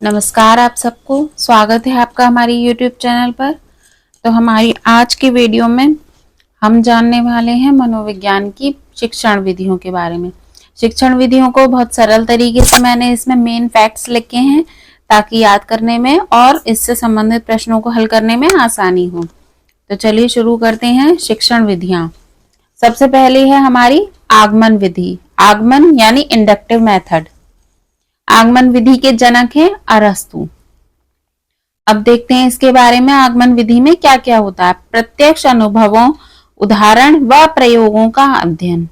नमस्कार आप सबको, स्वागत है आपका हमारी YouTube चैनल पर। तो हमारी आज की वीडियो में हम जानने वाले हैं मनोविज्ञान की शिक्षण विधियों के बारे में। शिक्षण विधियों को बहुत सरल तरीके से मैंने इसमें मेन फैक्ट्स लिखे हैं ताकि याद करने में और इससे संबंधित प्रश्नों को हल करने में आसानी हो। तो चलिए शुरू करते हैं। शिक्षण विधियां, सबसे पहले है हमारी आगमन विधि। आगमन यानी इंडक्टिव मेथड। आगमन विधि के जनक हैं अरस्तु। अब देखते हैं इसके बारे में। आगमन विधि में क्या क्या होता है। प्रत्यक्ष अनुभवों, उदाहरण व प्रयोगों का अध्ययन।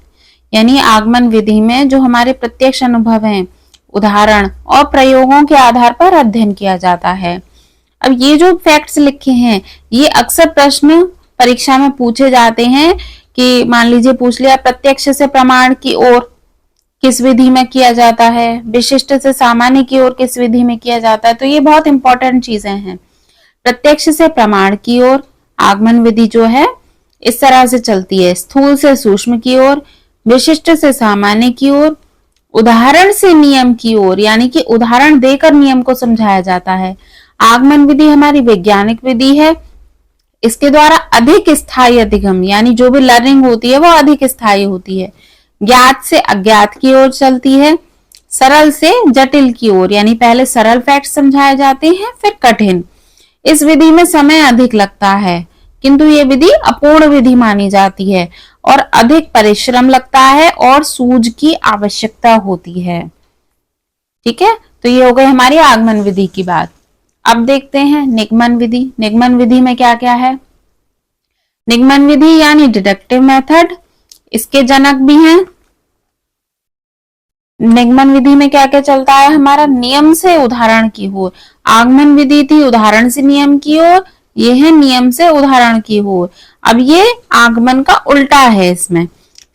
यानी आगमन विधि में जो हमारे प्रत्यक्ष अनुभव हैं, उदाहरण और प्रयोगों के आधार पर अध्ययन किया जाता है। अब ये जो फैक्ट्स लिखे हैं ये अक्सर प्रश्न परीक्षा में पूछे जाते हैं कि मान लीजिए पूछ लिया प्रत्यक्ष से प्रमाण की ओर किस विधि में किया जाता है, विशिष्ट से सामान्य की ओर किस विधि में किया जाता है। तो ये बहुत इंपॉर्टेंट चीजें हैं। प्रत्यक्ष से प्रमाण की ओर आगमन विधि जो है इस तरह से चलती है। स्थूल से सूक्ष्म की ओर, विशिष्ट से सामान्य की ओर, उदाहरण से नियम की ओर, यानी कि उदाहरण देकर नियम को समझाया जाता है। आगमन विधि हमारी वैज्ञानिक विधि है। इसके द्वारा अधिक स्थायी अधिगम, यानी जो भी लर्निंग होती है वो अधिक स्थायी होती है। ज्ञात से अज्ञात की ओर चलती है। सरल से जटिल की ओर, यानी पहले सरल फैक्ट समझाए जाते हैं फिर कठिन। इस विधि में समय अधिक लगता है किंतु ये विधि अपूर्ण विधि मानी जाती है और अधिक परिश्रम लगता है और सूझ की आवश्यकता होती है। ठीक है, तो ये हो गई हमारी आगमन विधि की बात। अब देखते हैं निगमन विधि। निगमन विधि में क्या क्या है। निगमन विधि यानी डिडक्टिव मेथड, इसके जनक भी हैं। निगमन विधि में क्या क्या चलता है हमारा, नियम से उदाहरण की ओर। आगमन विधि थी उदाहरण से नियम की ओर, ये है नियम से उदाहरण की ओर। अब ये आगमन का उल्टा है। इसमें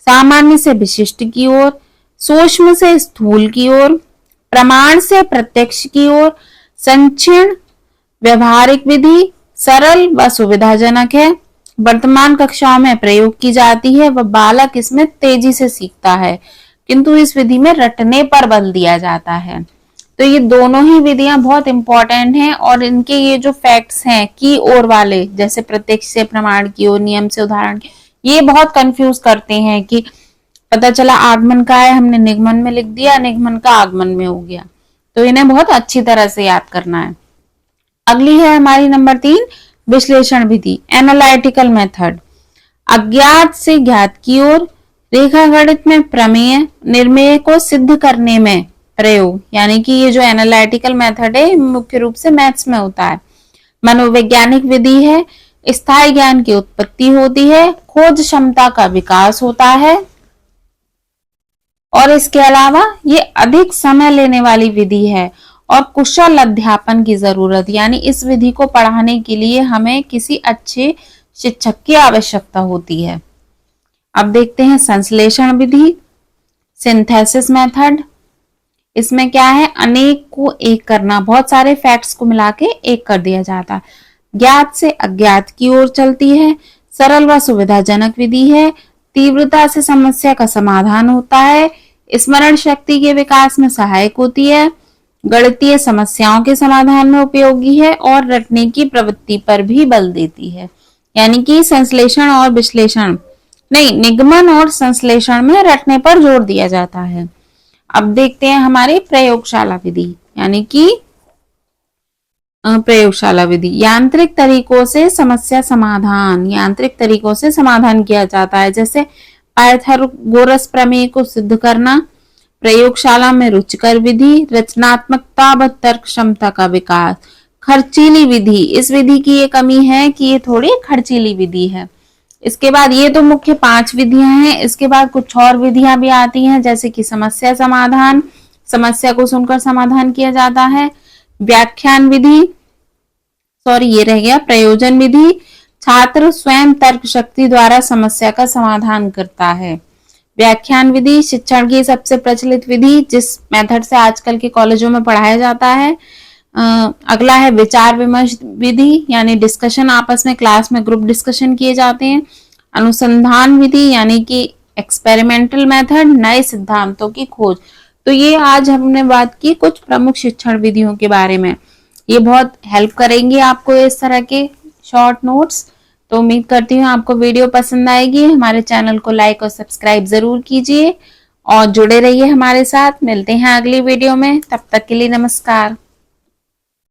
सामान्य से विशिष्ट की ओर, सूक्ष्म से स्थूल की ओर, प्रमाण से प्रत्यक्ष की ओर। संक्षीर्ण व्यवहारिक विधि सरल व सुविधाजनक है। वर्तमान कक्षाओं में प्रयोग की जाती है व बालक इसमें तेजी से सीखता है किंतु इस विधि में रटने पर बल दिया जाता है। तो ये दोनों ही विधियां बहुत इंपॉर्टेंट हैं और इनके ये जो फैक्ट्स हैं की ओर वाले, जैसे प्रत्यक्ष से प्रमाण की ओर, नियम से उदाहरण, ये बहुत कंफ्यूज करते हैं कि पता चला आगमन का है हमने निगमन में लिख दिया, निगमन का आगमन में हो गया। तो इन्हें बहुत अच्छी तरह से याद करना है। अगली है हमारी नंबर 3 विश्लेषण विधि, एनालिटिकल मेथड। अज्ञात से ज्ञात की ओर, रेखागणित में प्रमेय निर्मेय को सिद्ध करने में प्रयोग, यानी कि ये जो एनालिटिकल मेथड है मुख्य रूप से मैथ्स में होता है। मनोवैज्ञानिक विधि है, स्थायी ज्ञान की उत्पत्ति होती है, खोज क्षमता का विकास होता है और इसके अलावा ये अधिक समय लेने वाली विधि है और कुशल अध्यापन की जरूरत, यानी इस विधि को पढ़ाने के लिए हमें किसी अच्छे शिक्षक की आवश्यकता होती है। अब देखते हैं संश्लेषण विधि, सिंथेसिस मेथड। इसमें क्या है, अनेक को एक करना, बहुत सारे फैक्ट्स को मिला के एक कर दिया जाता है। ज्ञात से अज्ञात की ओर चलती है। सरल व सुविधाजनक विधि है। तीव्रता से समस्या का समाधान होता है। स्मरण शक्ति के विकास में सहायक होती है। गणितीय समस्याओं के समाधान में उपयोगी है और रटने की प्रवृत्ति पर भी बल देती है। यानी कि संश्लेषण और विश्लेषण नहीं, निगमन और संश्लेषण में रटने पर जोर दिया जाता है। अब देखते हैं हमारी प्रयोगशाला विधि, यानी कि प्रयोगशाला विधि यांत्रिक तरीकों से समस्या समाधान, यांत्रिक तरीकों से समाधान किया जाता है। जैसे पाइथागोरस प्रमेय को सिद्ध करना। प्रयोगशाला में रुचिकर विधि, रचनात्मकता व तर्क क्षमता का विकास। खर्चीली विधि, इस विधि की ये कमी है कि ये थोड़ी खर्चीली विधि है। इसके बाद ये तो मुख्य 5 विधियां हैं। इसके बाद कुछ और विधियां भी आती हैं, जैसे कि समस्या समाधान, समस्या को सुनकर समाधान किया जाता है। व्याख्यान विधि, ये रह गया। प्रयोजन विधि, छात्र स्वयं तर्क शक्ति द्वारा समस्या का समाधान करता है। व्याख्यान विधि शिक्षण की सबसे प्रचलित विधि, जिस मेथड से आजकल के कॉलेजों में पढ़ाया जाता है। अगला है विचार विमर्श विधि, यानी डिस्कशन, आपस में क्लास में ग्रुप डिस्कशन किए जाते हैं। अनुसंधान विधि यानी कि एक्सपेरिमेंटल मेथड, नए सिद्धांतों की खोज। तो ये आज हमने बात की कुछ प्रमुख शिक्षण विधियों के बारे में। ये बहुत हेल्प करेंगे आपको इस तरह के शॉर्ट नोट्स। तो उम्मीद करती हूँ आपको वीडियो पसंद आएगी। हमारे चैनल को लाइक और सब्सक्राइब जरूर कीजिए और जुड़े रहिए हमारे साथ। मिलते हैं अगली वीडियो में, तब तक के लिए नमस्कार।